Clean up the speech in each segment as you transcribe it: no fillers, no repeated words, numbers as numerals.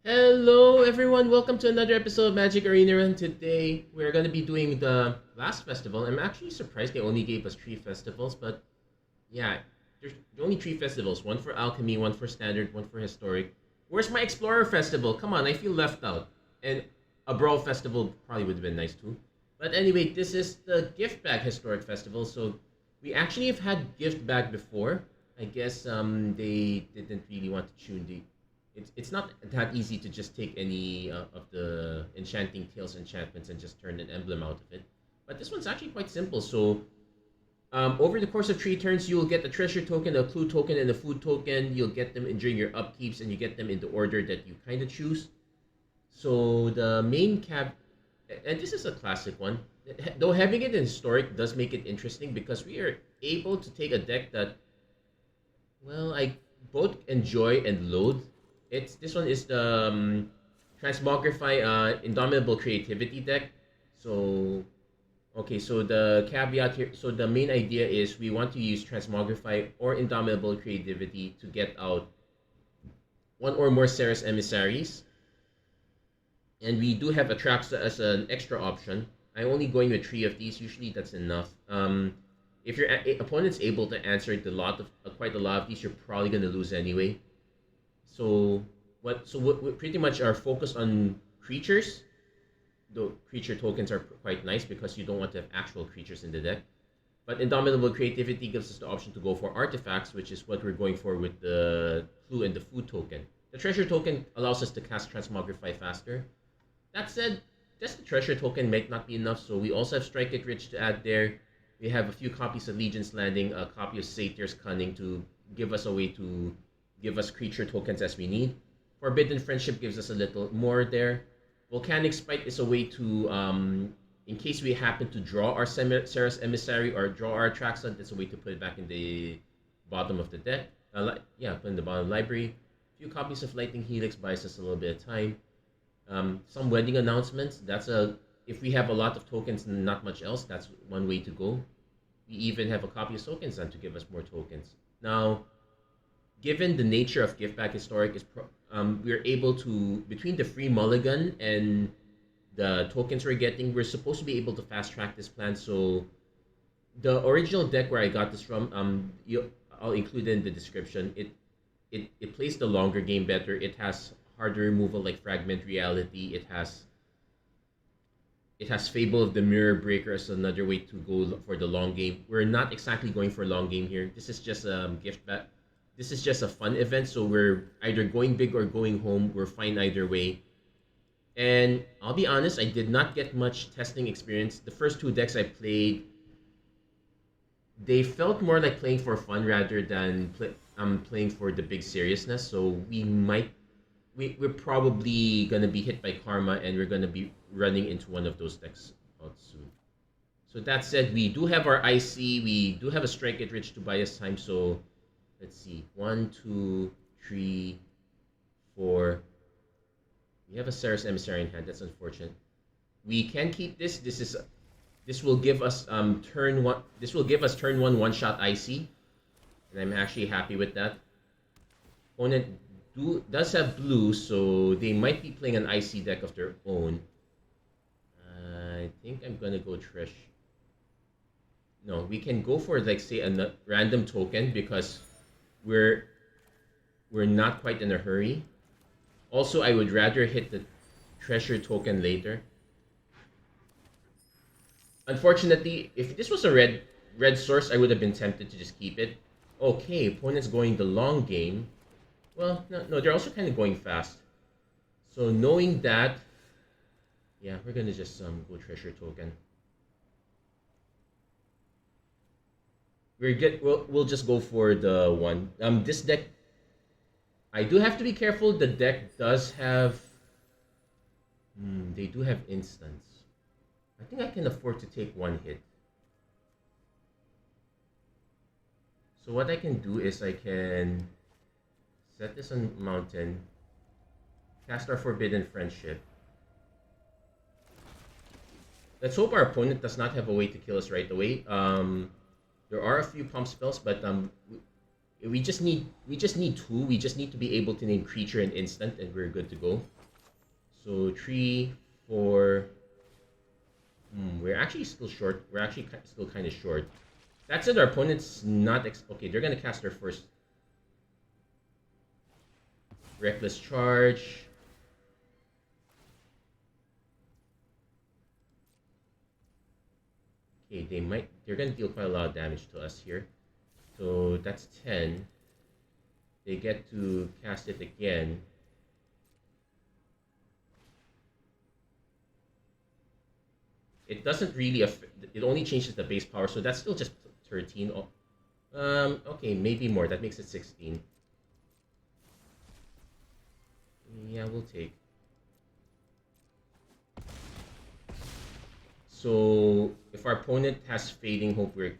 Hello everyone, welcome to another episode of Magic Arena Run. Today we're going to be doing the last festival. I'm actually surprised they only gave us 3 festivals, but yeah, there's only 3 festivals. One for Alchemy, one for Standard, one for Historic. Where's my Explorer Festival? Come on, I feel left out. And a Brawl Festival probably would have been nice too. But anyway, this is the Gift Bag Historic Festival, so we actually have had Gift Bag before. I guess they didn't really want to tune the it's not that easy to just take any of the enchanting tales enchantments and just turn an emblem out of it. But this one's actually quite simple. So over the course of 3 turns, you'll get a treasure token, a clue token, and a food token. You'll get them during your upkeeps, and you get them in the order that you kind of choose. So the main cap, and this is a classic one. Though having it in historic does make it interesting because we are able to take a deck that, well, I both enjoy and loathe. It's this one is the Transmogrify Indomitable Creativity deck. So okay, so the caveat here, so the main idea is we want to use Transmogrify or Indomitable Creativity to get out one or more Serra's Emissaries. And we do have Atraxa as an extra option. I'm only going with 3 of these. Usually that's enough. If your opponent's able to answer quite a lot of these, you're probably gonna lose anyway. So we pretty much are focused on creatures. The creature tokens are quite nice because you don't want to have actual creatures in the deck. But Indomitable Creativity gives us the option to go for artifacts, which is what we're going for with the clue and the food token. The treasure token allows us to cast Transmogrify faster. That said, just the treasure token might not be enough, so we also have Strike It Rich to add there. We have a few copies of Legion's Landing, a copy of Satyr's Cunning to give us a way to give us creature tokens as we need. Forbidden Friendship gives us a little more there. Volcanic Spite is a way to, in case we happen to draw our Serra's Emissary or draw our Atraxa, that's a way to put it back in the bottom of the deck. Put in the bottom library. A few copies of Lightning Helix buys us a little bit of time. Some wedding announcements. If we have a lot of tokens and not much else, that's one way to go. We even have a copy of Token Sun to give us more tokens. Now, given the nature of Gift Bag Historic, we're able to, between the free mulligan and the tokens we're getting, we're supposed to be able to fast track this plan. So the original deck where I got this from, I'll include it in the description. It plays the longer game better. It has harder removal like Fragment Reality. It has Fable of the Mirror Breaker as another way to go for the long game. We're not exactly going for a long game here. This is just a gift bag. This is just a fun event, so we're either going big or going home. We're fine either way. And I'll be honest, I did not get much testing experience. The first 2 decks I played, they felt more like playing for fun rather than playing for the big seriousness. So we're probably gonna be hit by karma, and we're gonna be running into one of those decks out soon. So that said, we do have our IC, we do have a Strike It Rich to buy us time, so let's see. 1, 2, 3, 4. We have a Serra's Emissary in hand. That's unfortunate. We can keep this. This will give us turn one. This will give us turn one shot IC, and I'm actually happy with that. Opponent does have blue, so they might be playing an IC deck of their own. I think I'm gonna go Trish. No, we can go for like say a random token because we're not quite in a hurry. Also, I would rather hit the treasure token later. Unfortunately, if this was a red source, I would have been tempted to just keep it. Okay, opponent's going the long game. Well, no, they're also kind of going fast. So knowing that, yeah, we're gonna just go treasure token. We'll just go for the one. This deck, I do have to be careful. The deck does have, they do have instants. I think I can afford to take 1 hit. So what I can do is I can set this on mountain, cast our Forbidden Friendship. Let's hope our opponent does not have a way to kill us right away. There are a few pump spells, but we just need two. We just need to be able to name creature and instant, and we're good to go. So 3, 4. We're actually still short. We're actually still kind of short. That's it. Our opponent's not okay. They're gonna cast their first reckless charge. Okay, they're gonna deal quite a lot of damage to us here. So that's 10. They get to cast it again. It doesn't really affect, it only changes the base power, so that's still just 13. Okay, maybe more. That makes it 16. Yeah, we'll take. So if our opponent has Fading Hope, we're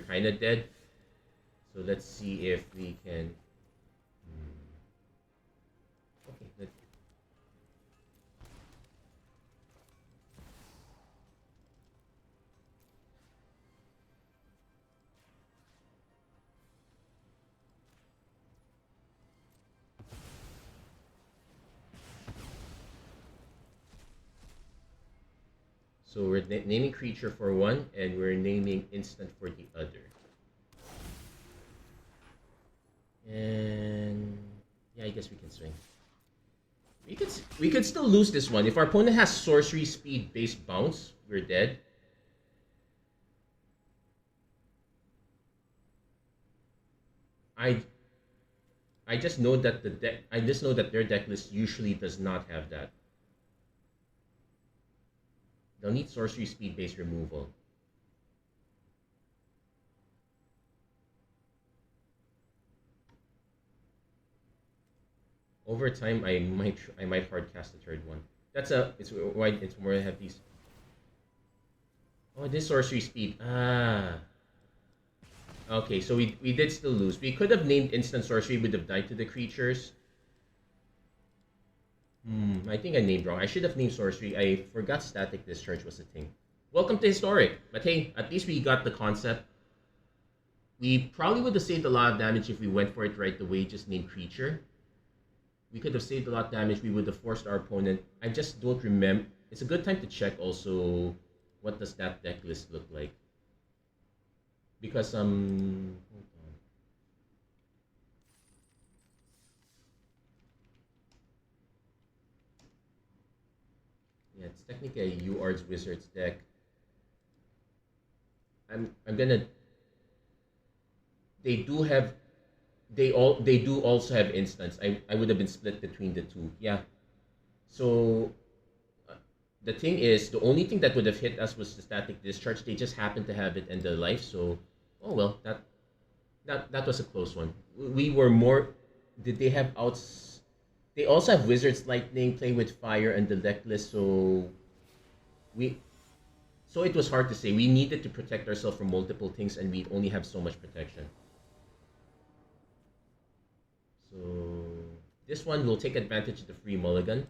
kind of dead. So let's see if we can. Okay, so we're naming creature for one, and we're naming instant for the other. And yeah, I guess we can swing. We could still lose this one. If our opponent has sorcery speed based bounce, we're dead. I just know that their deck list usually does not have that. They'll need sorcery speed based removal. Over time, I might hard cast the third one. It's more I have these. Oh, this sorcery speed. Okay, so we did still lose. We could have named instant sorcery, would have died to the creatures. I think I named wrong. I should have named sorcery. I forgot static discharge was a thing. Welcome to historic. But hey, at least we got the concept. We probably would have saved a lot of damage if we went for it right away, just named creature. We could have saved a lot of damage. We would have forced our opponent. I just don't remember. It's a good time to check also what does that deck list look like. Because hold on. Yeah, it's technically a UARD's Wizards deck. I'm gonna. They do have. They do also have instants. I would have been split between the two. Yeah. So the thing is, the only thing that would have hit us was the static discharge. They just happened to have it in the life. So oh well, that was a close one. We were more. Did they have outs? They also have Wizards Lightning, Play with Fire, and the deck list. So it was hard to say. We needed to protect ourselves from multiple things, and we only have so much protection. So this one will take advantage of the free mulligan.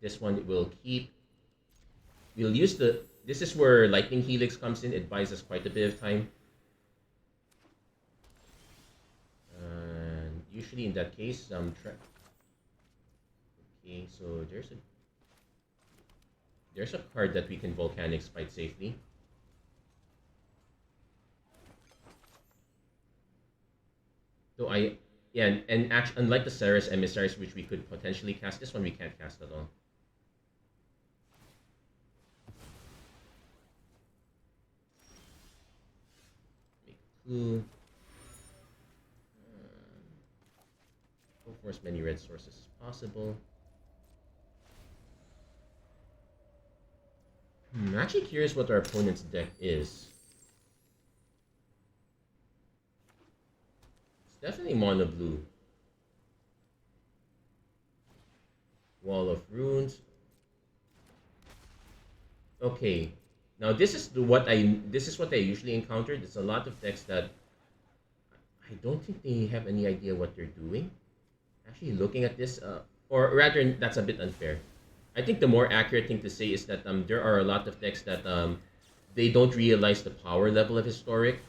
This one will keep. We'll use the. This is where Lightning Helix comes in. It buys us quite a bit of time. And usually in that case, okay, so there's a card that we can Volcanics quite safely. So unlike the Serra's Emissaries, which we could potentially cast, this one we can't cast at all. Make a clue. Go for as many red sources as possible. I'm actually curious what our opponent's deck is. Definitely mono blue. Wall of Runes. Okay. Now this is what I usually encounter. There's a lot of decks that I don't think they have any idea what they're doing. Actually looking at this, or rather that's a bit unfair. I think the more accurate thing to say is that there are a lot of decks that they don't realize the power level of historic.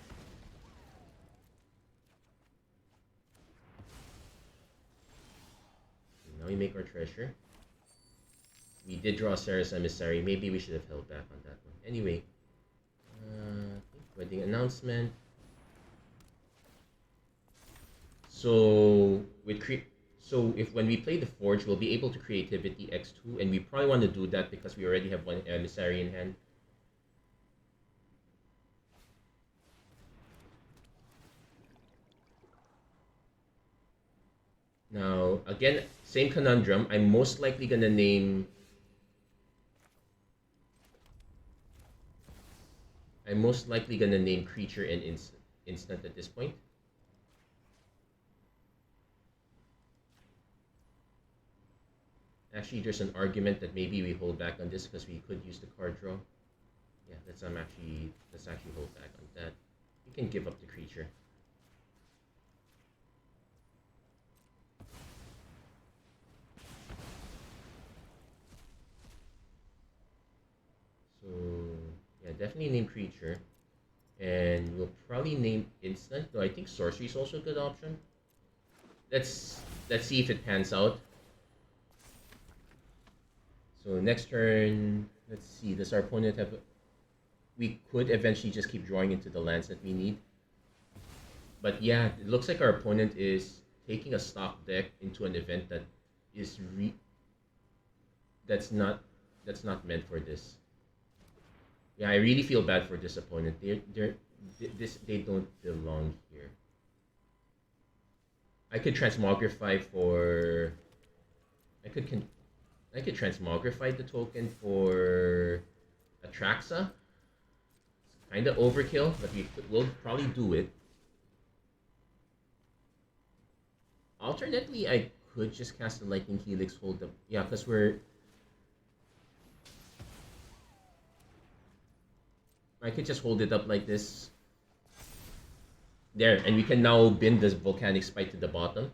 now we make our treasure. We did draw Serra's Emissary. Maybe we should have held back on that one. Anyway, wedding announcement. So if when we play the Forge, we'll be able to Creativity X2, and we probably want to do that because we already have one Emissary in hand. Now, again, same conundrum. I'm most likely gonna name creature and instant at this point. Actually, there's an argument that maybe we hold back on this because we could use the card draw. Yeah, let's actually hold back on that. We can give up the creature. So yeah, definitely name creature, and we'll probably name instant. Though I think sorcery is also a good option. Let's see if it pans out. So next turn, let's see. Does our opponent have? We could eventually just keep drawing into the lands that we need. But yeah, it looks like our opponent is taking a stock deck into an event that is that's not meant for this. Yeah, I really feel bad for this opponent. They don't belong here. I could Transmogrify for. I could Transmogrify the token for Atraxa. It's kind of overkill, but we'll probably do it. Alternately, I could just cast the Lightning Helix, hold up. Yeah, because I could just hold it up like this. There, and we can now bin the Volcanic Spite to the bottom.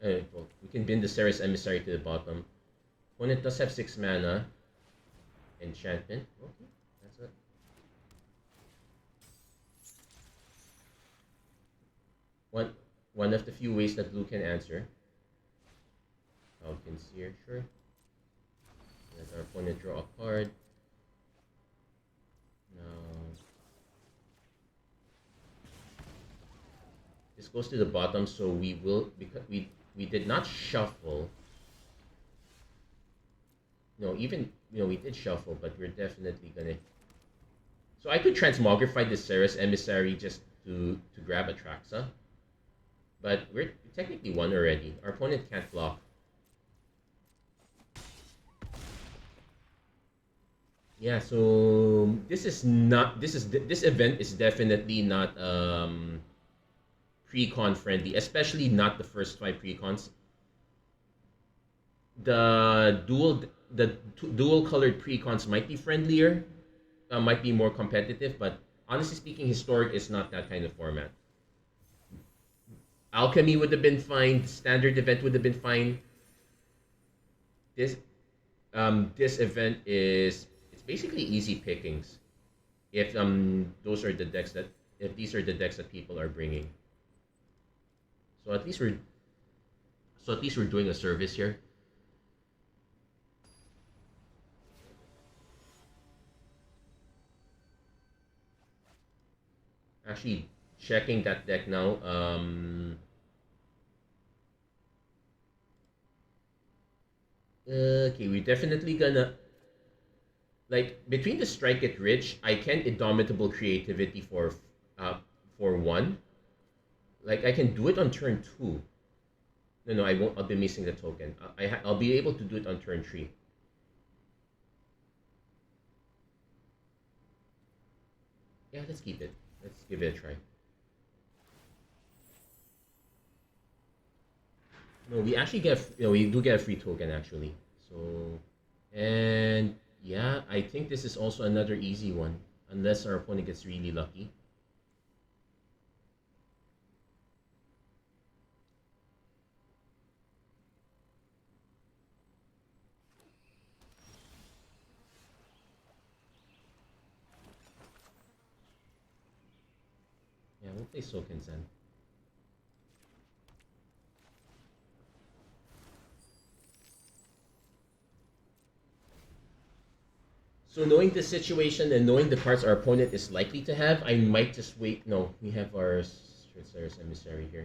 Well, we can bin the Serra's Emissary to the bottom. Opponent does have 6 mana. Enchantment. Okay, that's it. One of the few ways that blue can answer. Falcon's here, sure. Let our opponent draw a card. Now this goes to the bottom, so we will, because we did not shuffle. No, we did shuffle, but we're definitely gonna. So I could Transmogrify the Serra's Emissary just to grab Atraxa, but we're technically won already. Our opponent can't block. Yeah, so this event is definitely not pre-con friendly, especially not the first 5 pre-cons. The dual colored pre-cons might be friendlier, might be more competitive, but honestly speaking, Historic is not that kind of format. Alchemy would have been fine. Standard event would have been fine. This event is, it's basically easy pickings. If these are the decks that people are bringing. So at least we're doing a service here. Actually, checking that deck now. Okay, we're definitely gonna, like, between the Strike It Rich, I can Indomitable Creativity for 1. Like, I can do it on turn 2. No, I won't. I'll be missing the token. I'll be able to do it on turn 3. Yeah, let's keep it. Let's give it a try. No, we actually we do get a free token actually. So, and yeah, I think this is also another easy one, unless our opponent gets really lucky. Yeah, we'll play Soken Zen. So knowing the situation and knowing the cards our opponent is likely to have, I might just wait. No, we have our Serra's Emissary here.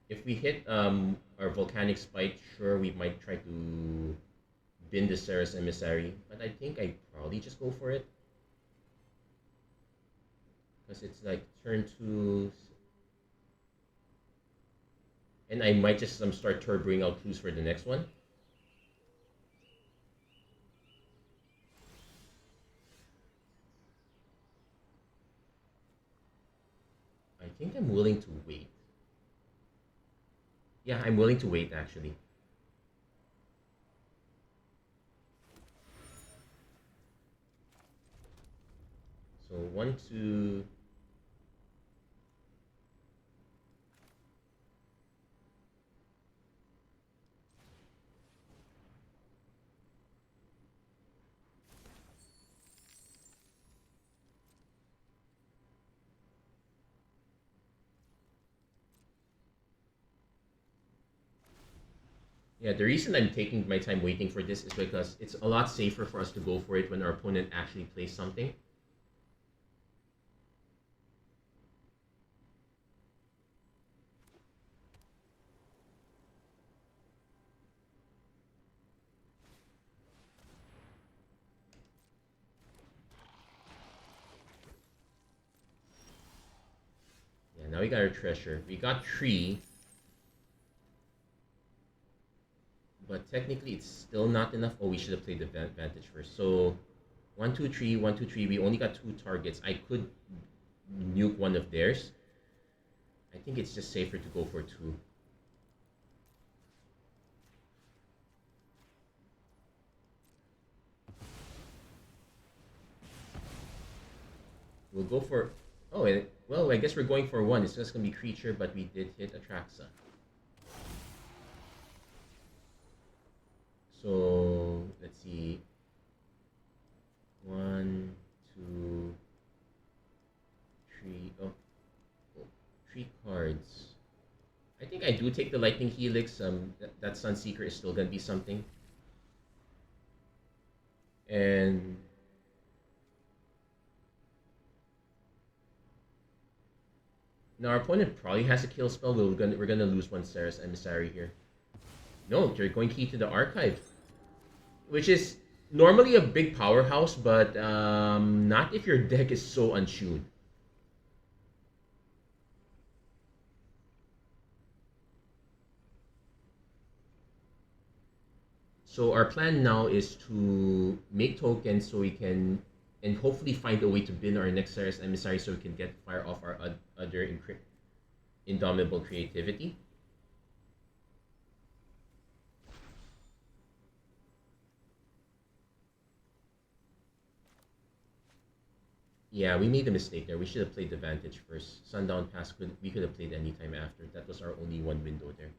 If we hit our Volcanic Spike, sure, we might try to bin the Serra's Emissary, but I think I probably just go for it. Because it's like turn 2, and I might just start turboing out clues for the next one. I think I'm willing to wait. Yeah, I'm willing to wait actually. So 1, 2. Yeah, the reason I'm taking my time waiting for this is because it's a lot safer for us to go for it when our opponent actually plays something. Yeah, now we got our treasure. We got 3. But technically it's still not enough. Oh, we should have played the advantage first. So 1, 2, 3, 1, 2, 3. We only got 2 targets. I could nuke one of theirs. I think it's just safer to go for 2. We'll go for... Oh, well, I guess we're going for 1. It's just going to be creature, but we did hit Atraxa. So, let's see. 1, 2, 3. Oh, 3 cards. I think I do take the Lightning Helix. That Sunseeker is still going to be something. And... now our opponent probably has a kill spell. We're gonna lose one Serra's Emissary here. No, they're going key to the archive, which is normally a big powerhouse, but not if your deck is so untuned. So our plan now is to make tokens so we can, and hopefully find a way to bin our next Serra's Emissary so we can get fire off our other Indomitable Creativity. Yeah, we made a mistake there. We should have played the Vantage first. Sundown Pass, we could have played anytime after. That was our only one window there.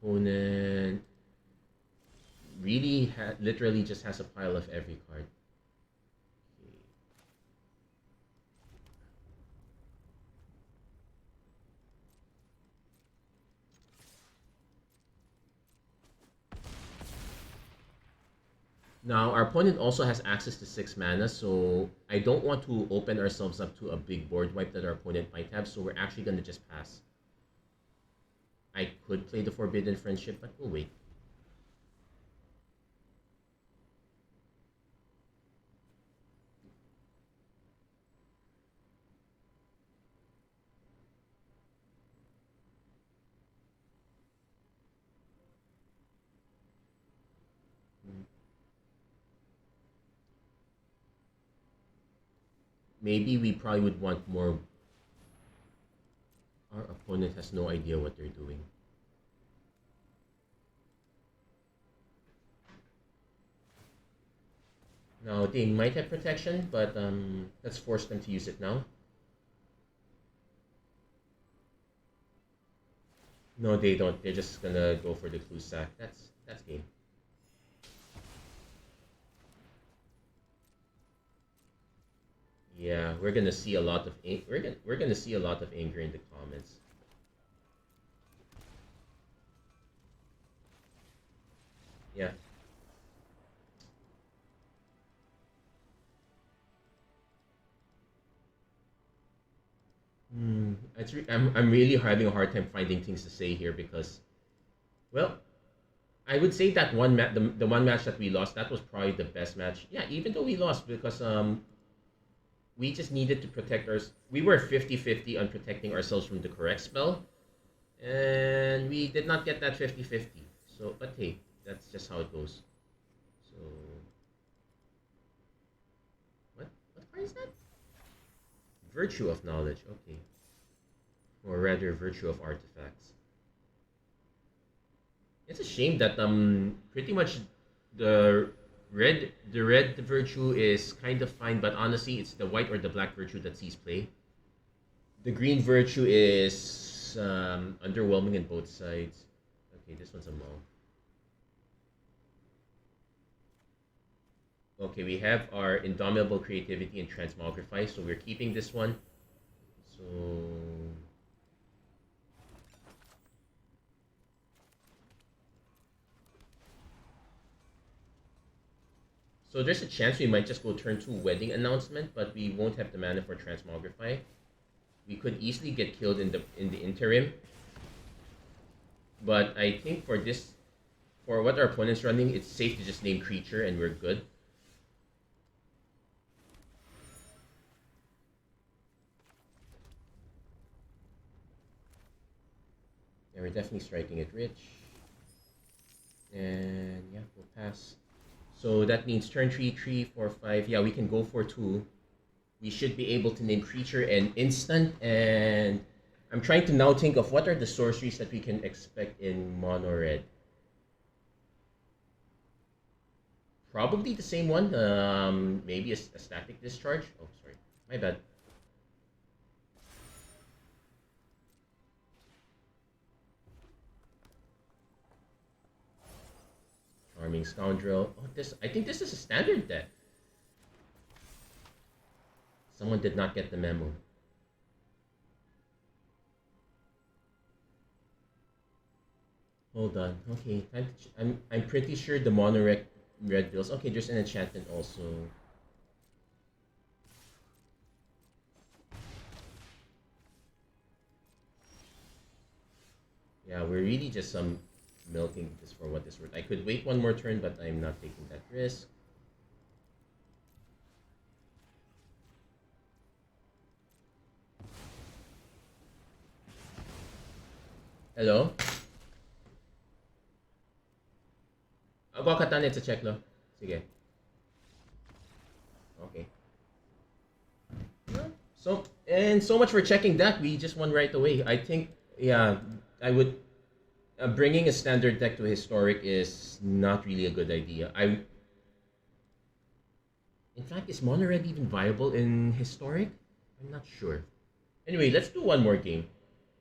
Opponent really literally just has a pile of every card. Okay. Now, our opponent also has access to 6 mana, so I don't want to open ourselves up to a big board wipe that our opponent might have, so we're actually going to just pass. I could play the Forbidden Friendship, but we'll wait. Maybe we probably would want more. Our opponent has no idea what they're doing. Now, they might have protection, but let's force them to use it now. No, they don't. They're just gonna go for the clue sack. That's game. Yeah, we're gonna see a lot of we're gonna see a lot of anger in the comments. Yeah. I'm really having a hard time finding things to say here because, well, I would say that the one match that we lost, that was probably the best match. Yeah, even though we lost because we just needed to protect our. We were 50-50 on protecting ourselves from the correct spell, and we did not get that 50-50. So, but hey, that's just how it goes. So, what card is that? Virtue of knowledge. Okay, or rather, virtue of artifacts. It's a shame that pretty much the red virtue is kind of fine, but honestly, it's the white or the black virtue that sees play. The green virtue is underwhelming in both sides. Okay, this one's a mull. Okay, we have our Indomitable Creativity and Transmogrify, so we're keeping this one. So So there's a chance we might just go turn 2 Wedding Announcement, but we won't have the mana for Transmogrify. We could easily get killed in the interim. But I think for what our opponent's running, it's safe to just name creature and we're good. Yeah, we're definitely striking it rich. And yeah, we'll pass. So that means turn 3, 3, 4, 5. Yeah, we can go for 2. We should be able to name creature and instant. And I'm trying to now think of what are the sorceries that we can expect in mono red. Probably the same one. Maybe a static discharge. Oh, sorry. My bad. Charming Scoundrel. Oh, I think this is a standard deck. Someone did not get the memo. Hold on. Okay, I'm pretty sure the mono red bills. Okay, there's an enchantment also. Yeah, we're really just milking this for what it's worth. I could wait one more turn, but I'm not taking that risk. Hello? Ako katan sa check lo. Sige. Okay. So much for checking that. We just won right away. I think, yeah, I would. Bringing a standard deck to historic is not really a good idea. In fact, is mono red even viable in historic? I'm not sure. Anyway, let's do one more game.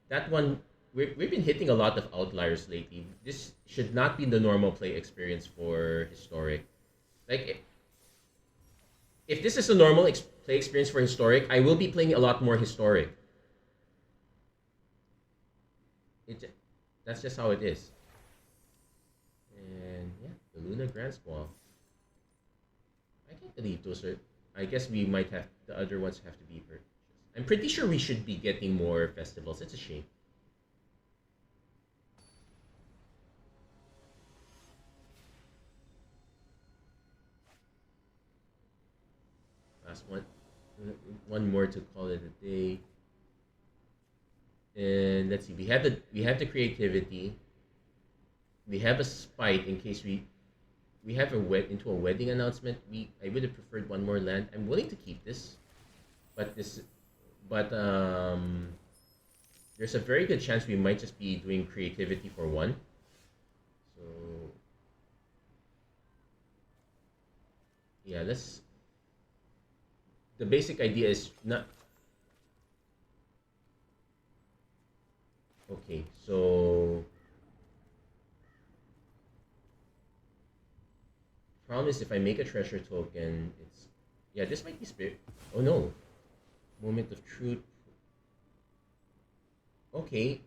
That one, we've been hitting a lot of outliers lately. This should not be the normal play experience for historic. Like, if this is a normal play experience for historic, I will be playing a lot more historic. That's just how it is. And yeah, the Luna Grand Squall. I can't believe those are. I guess we might have the other ones have to be purchased. I'm pretty sure we should be getting more festivals. It's a shame. Last one more to call it a day. And let's see, we have the creativity. We have a spite in case we have into a wedding announcement. I would have preferred one more land. I'm willing to keep this, but there's a very good chance we might just be doing creativity for one. So yeah, the basic idea is not. Okay, so problem is if I make a treasure token, this might be spirit. Oh no, moment of truth. Okay,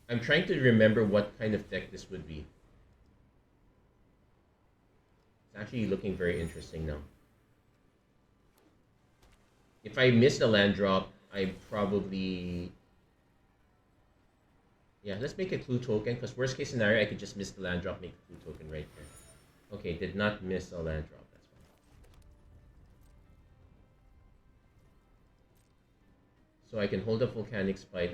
I'm trying to remember what kind of deck this would be. It's actually looking very interesting now. If I miss the land drop, I probably... Yeah, let's make a clue token, because worst case scenario, I could just miss the land drop, make a clue token right here. Okay, did not miss a land drop, that's fine. So I can hold up Volcanic Spite,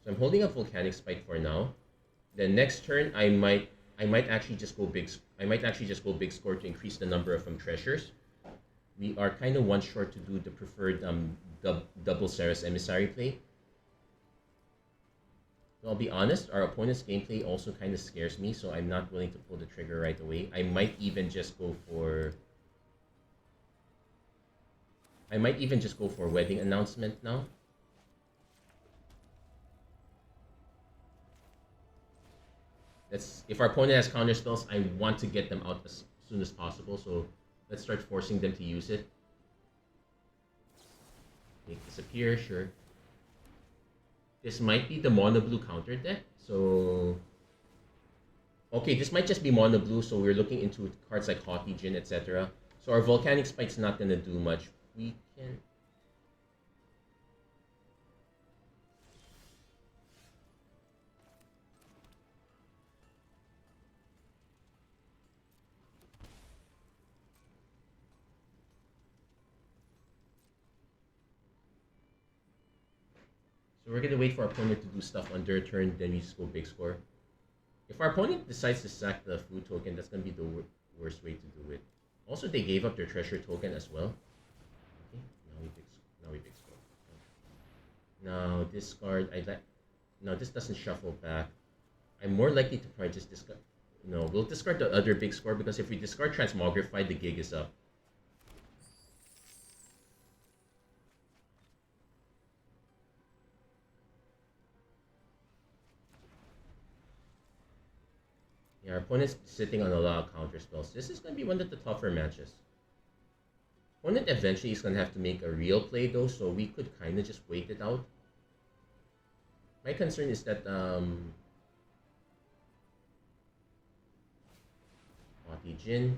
So I'm holding up Volcanic Spite for now. The next turn, I might actually just go big score to increase the number of treasures. We are kind of one short to do the preferred double Serra's Emissary play. So I'll be honest, our opponent's gameplay also kind of scares me, so I'm not willing to pull the trigger right away. I might even just go for Wedding Announcement now. If our opponent has counter spells, I want to get them out as soon as possible, so let's start forcing them to use it. Make this appear, sure. This might be the mono blue counter deck, so... Okay, this might just be mono blue, so we're looking into cards like Haughty Djinn, etc. So our Volcanic Spite's not gonna do much. We can... So we're gonna wait for our opponent to do stuff under a turn, then we just go big score. If our opponent decides to sack the food token, that's gonna be the worst way to do it. Also, they gave up their treasure token as well. Okay, now we big score. Now discard. No, this doesn't shuffle back. I'm more likely to probably just discard. No, we'll discard the other big score, because if we discard Transmogrify, the gig is up. Yeah, our opponent's sitting on a lot of counter spells. This is going to be one of the tougher matches. Opponent eventually is going to have to make a real play though, so we could kind of just wait it out. My concern is that Haughty Djinn.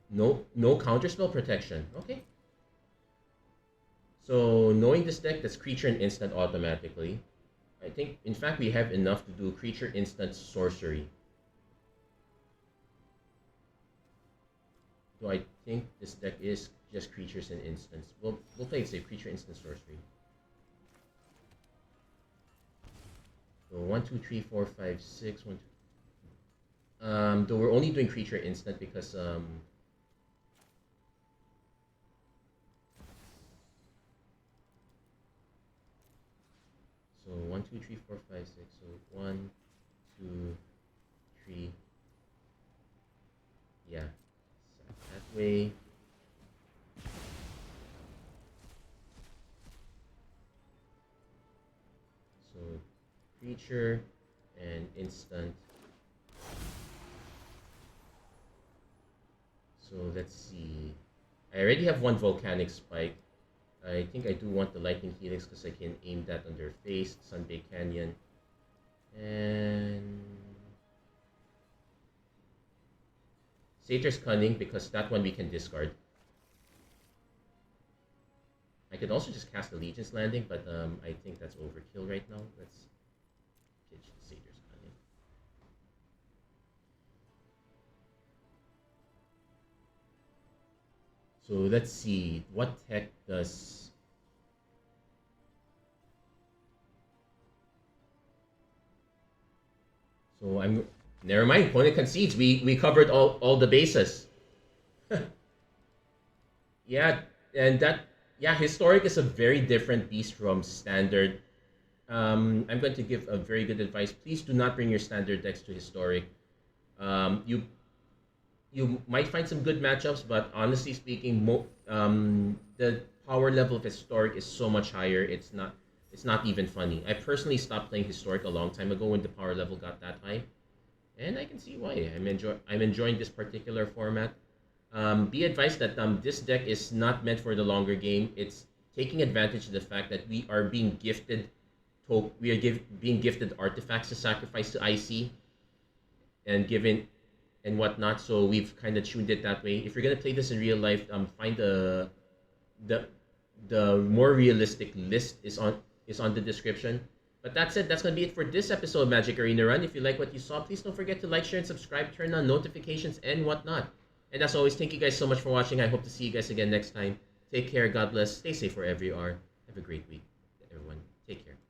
No counterspell protection. Okay. So knowing this deck, that's creature and instant automatically. I think, in fact, we have enough to do creature, instant, sorcery. So I think this deck is just creatures and instants. We'll play it safe, creature, instant, sorcery. So 1, 2, 3, 4, 5, 6, 1, 2. Though we're only doing creature instant because So 1, 2, 3, 4, 5, 6. So 1, 2, 3. Yeah. That way. So creature and instant. So let's see. I already have one Volcanic Spike. I think I do want the Lightning Helix because I can aim that on their face. Sunbaked Canyon. And Satyr's Cunning, because that one we can discard. I could also just cast Allegiance Landing, but I think that's overkill right now. Let's pitch Satyr's Cunning. So let's see, what tech does... So never mind, opponent concedes. We covered all the bases. Yeah, and historic is a very different beast from standard. I'm going to give a very good advice. Please do not bring your standard decks to historic. You might find some good matchups, but honestly speaking, the power level of historic is so much higher. It's not even funny. I personally stopped playing historic a long time ago when the power level got that high, and I can see why. I'm enjoying this particular format. Be advised that this deck is not meant for the longer game. It's taking advantage of the fact that we are being gifted being gifted artifacts to sacrifice to IC, and and whatnot. So we've kind of tuned it that way. If you're gonna play this in real life, find the the more realistic list is on the description. But that's it. That's gonna be it for this episode of Magic Arena Run. If you like what you saw, please don't forget to like, share, and subscribe. Turn on notifications and whatnot. And as always, thank you guys so much for watching. I hope to see you guys again next time. Take care. God bless. Stay safe wherever you are. Have a great week, everyone. Take care.